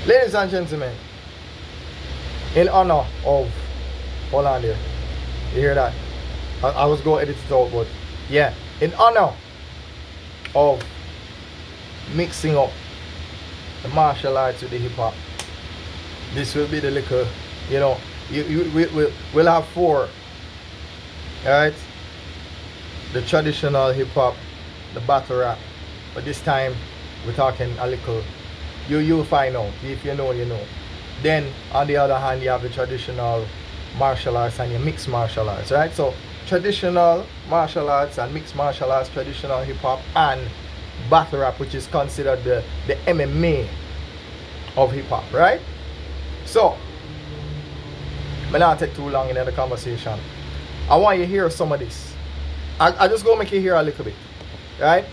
Ladies and gentlemen, in honor of, hold on there, you hear that? I was going to edit it out, but yeah, in honor of mixing up the martial arts with the hip hop, this will be the little, you know, we'll have four, alright? The traditional hip hop, the battle rap, but this time we're talking a little. You'll find out. If you know, you know. Then on the other hand, you have the traditional martial arts and your mixed martial arts, right? So traditional martial arts and mixed martial arts, traditional hip hop and battle rap, which is considered the MMA of hip hop, right? So I'm not take too long in the conversation. I want you to hear some of this. I just gonna make you hear a little bit, right?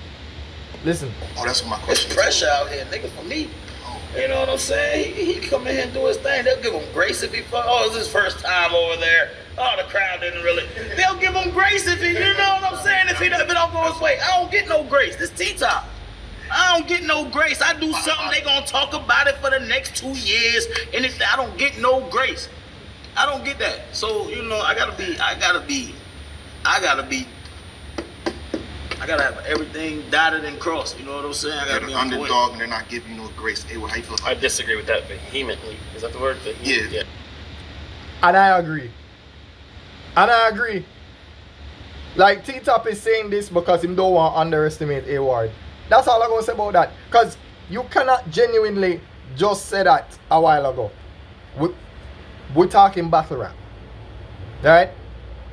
Listen. Oh, that's what my question. It's pressure out here, nigga, for me. You know what I'm saying? He come in here and do his thing. They'll give him grace if he fuck. Oh, it's his first time over there. Oh, the crowd didn't really. They'll give him grace if he, you know what I'm saying? If it don't go his way. I don't get no grace. This T-Top. I don't get no grace. I do something, they gonna talk about it for the next 2 years, and I don't get no grace. I don't get that. So, you know, I gotta have everything dotted and crossed. You know what I'm saying? I gotta You're the underdog and they're not giving you no grace. Hey, how you feel about I disagree with that vehemently. Is that the word? Yeah. And I agree. Like T-Top is saying this because he don't want to underestimate A-Ward. That's all I'm going to say about that. Because you cannot genuinely just say that a while ago. We're talking battle rap. Right?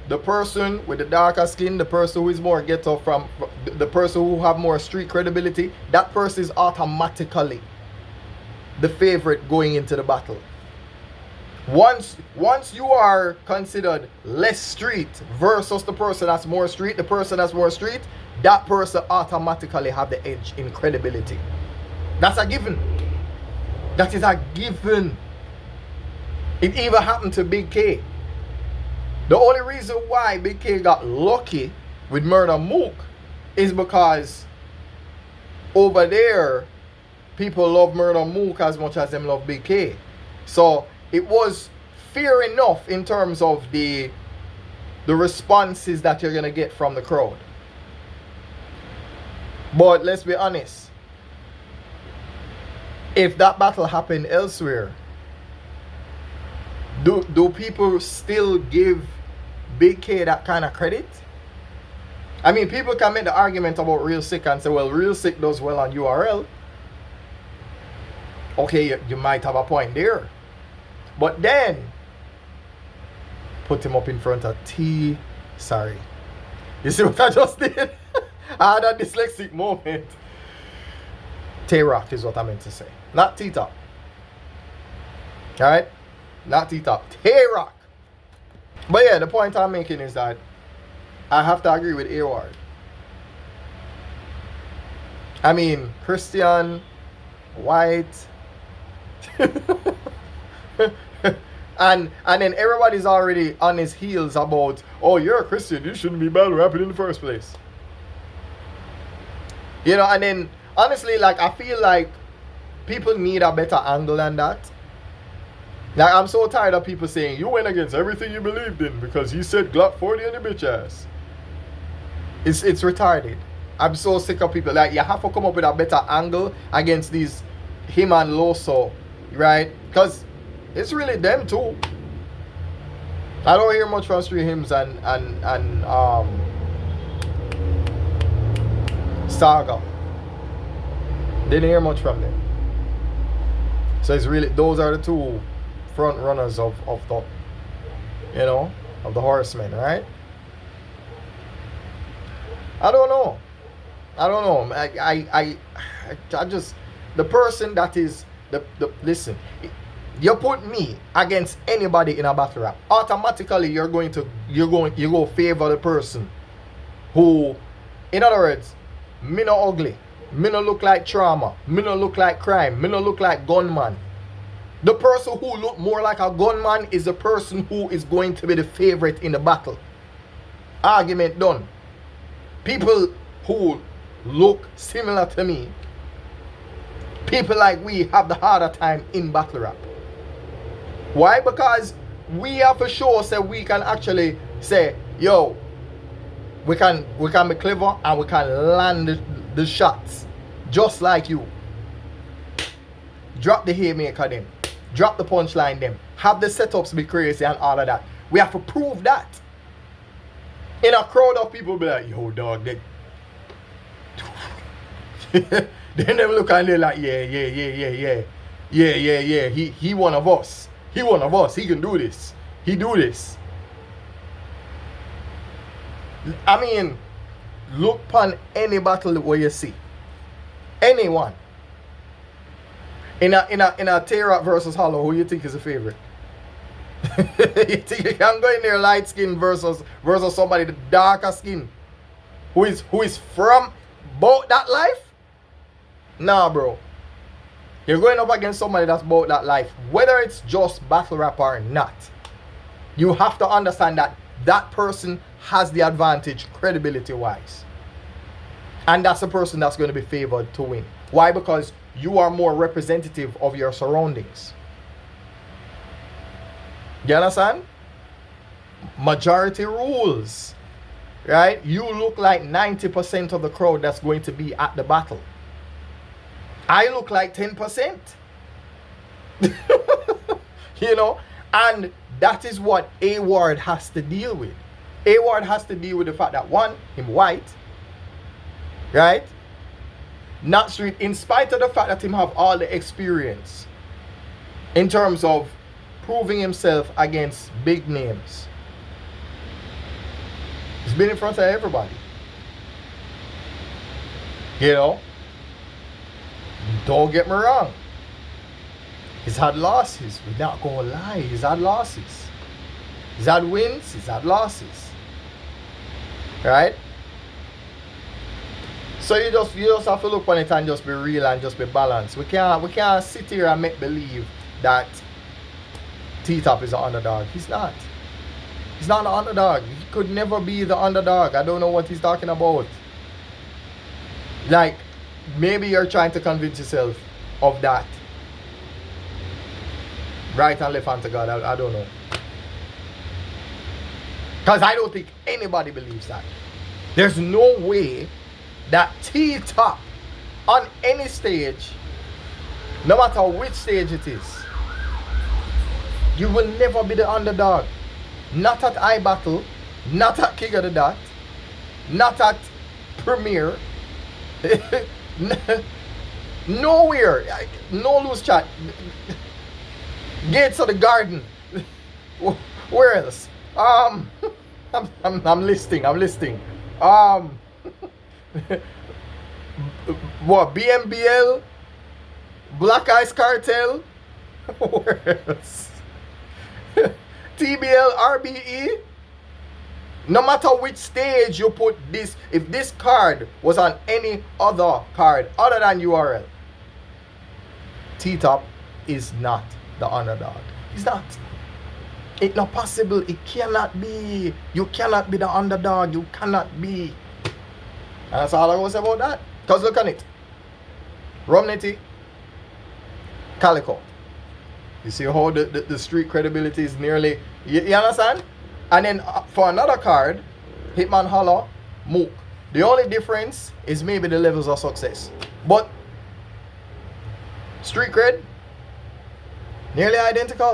The person with the darker skin, the person who is more ghetto from, the person who have more street credibility, that person is automatically the favorite going into the battle. Once you are considered less street versus the person that's more street, the person that's more street, that person automatically have the edge in credibility. That's a given. That is a given. It even happened to Big K. The only reason why Big K got lucky with Murder Mook is because over there, people love Murder Mook as much as them love Big K. So it was fair enough in terms of the responses that you're going to get from the crowd. But let's be honest. If that battle happened elsewhere, do people still give Big K that kind of credit? I mean, people can make the argument about Real Sick and say, well, Real Sick does well on URL. Okay, you might have a point there. But then, put him up in front of T. Sorry. You see what I just did? I had a dyslexic moment. Tay-Rock is what I meant to say. Not T-Top. Alright? Not T-Top. Tay-Rock. But yeah, the point I'm making is that I have to agree with A-Ward. I mean, Christian, White, and then everybody's already on his heels about, oh, you're a Christian, you shouldn't be battle rapping in the first place. You know, and then honestly, like, I feel like people need a better angle than that. Like, I'm so tired of people saying, you went against everything you believed in because he said Glock 40 in the bitch ass. It's retarded. I'm so sick of people. Like, you have to come up with a better angle against these him and Loso, right? Because it's really them too. I don't hear much from Street Hymns and Saga. Didn't hear much from them. So it's really, those are the two front runners of the, you know, of the horsemen, right? I don't know. I just, the person that is the listen, you put me against anybody in a battle rap, automatically you go favor the person who, in other words, me no ugly, me no look like trauma, me no look like crime, me no look like gunman. The person who look more like a gunman is the person who is going to be the favorite in the battle. Argument done. People who look similar to me, People like we have the harder time in battle rap. Why? Because we have for sure say we can actually say, yo, we can be clever and we can land the shots just like you. Drop the haymaker them. Drop the punchline them. Have the setups be crazy and all of that. We have to prove that. In a crowd of people be like, yo dog, they then they look and they're like, yeah. He one of us. He one of us. He can do this. He do this. I mean, look upon any battle where you see. Anyone. In a Tay-Rock versus Hollow, who you think is a favorite? You think you can go in there light skin versus somebody the darker skin? Who is from both that life? Nah, bro. You're going up against somebody that's about that life. Whether it's just battle rap or not, you have to understand that that person has the advantage credibility wise. And that's the person that's going to be favored to win. Why? Because you are more representative of your surroundings. You understand? Majority rules. Right? You look like 90% of the crowd that's going to be at the battle. I look like 10%. You know? And that is what A Ward has to deal with. A Ward has to deal with the fact that, one, him white. Right? Not street, in spite of the fact that him have all the experience in terms of proving himself against big names. He's been in front of everybody. You know? Don't get me wrong. He's had losses. We're not gonna lie. He's had losses. He's had wins. He's had losses. Right? So you just have to look on it and just be real and just be balanced. We can't sit here and make believe that T-Top is an underdog. He's not. He's not an underdog. He could never be the underdog. I don't know what he's talking about. Like, maybe you're trying to convince yourself of that. Right and left hand to God. I don't know. Because I don't think anybody believes that. There's no way that T-Top on any stage, no matter which stage it is, you will never be the underdog. Not at iBattle, not at King of the Dot, not at Premiere. Nowhere. No loose chat. Gates of the Garden. Where else? I'm listing. What? BMBL? Black Ice Cartel? Where else? TBL, RBE? No matter which stage you put this, if this card was on any other card other than URL, T-Top is not the underdog. He's not. It's not possible. It cannot be. You cannot be the underdog. You cannot be. And that's all I want to say about that. Because look at it. Romnity, Calico. You see how the street credibility is nearly... You understand? And then for another card, Hitman Holla, Mook. The only difference is maybe the levels of success. But street cred, nearly identical.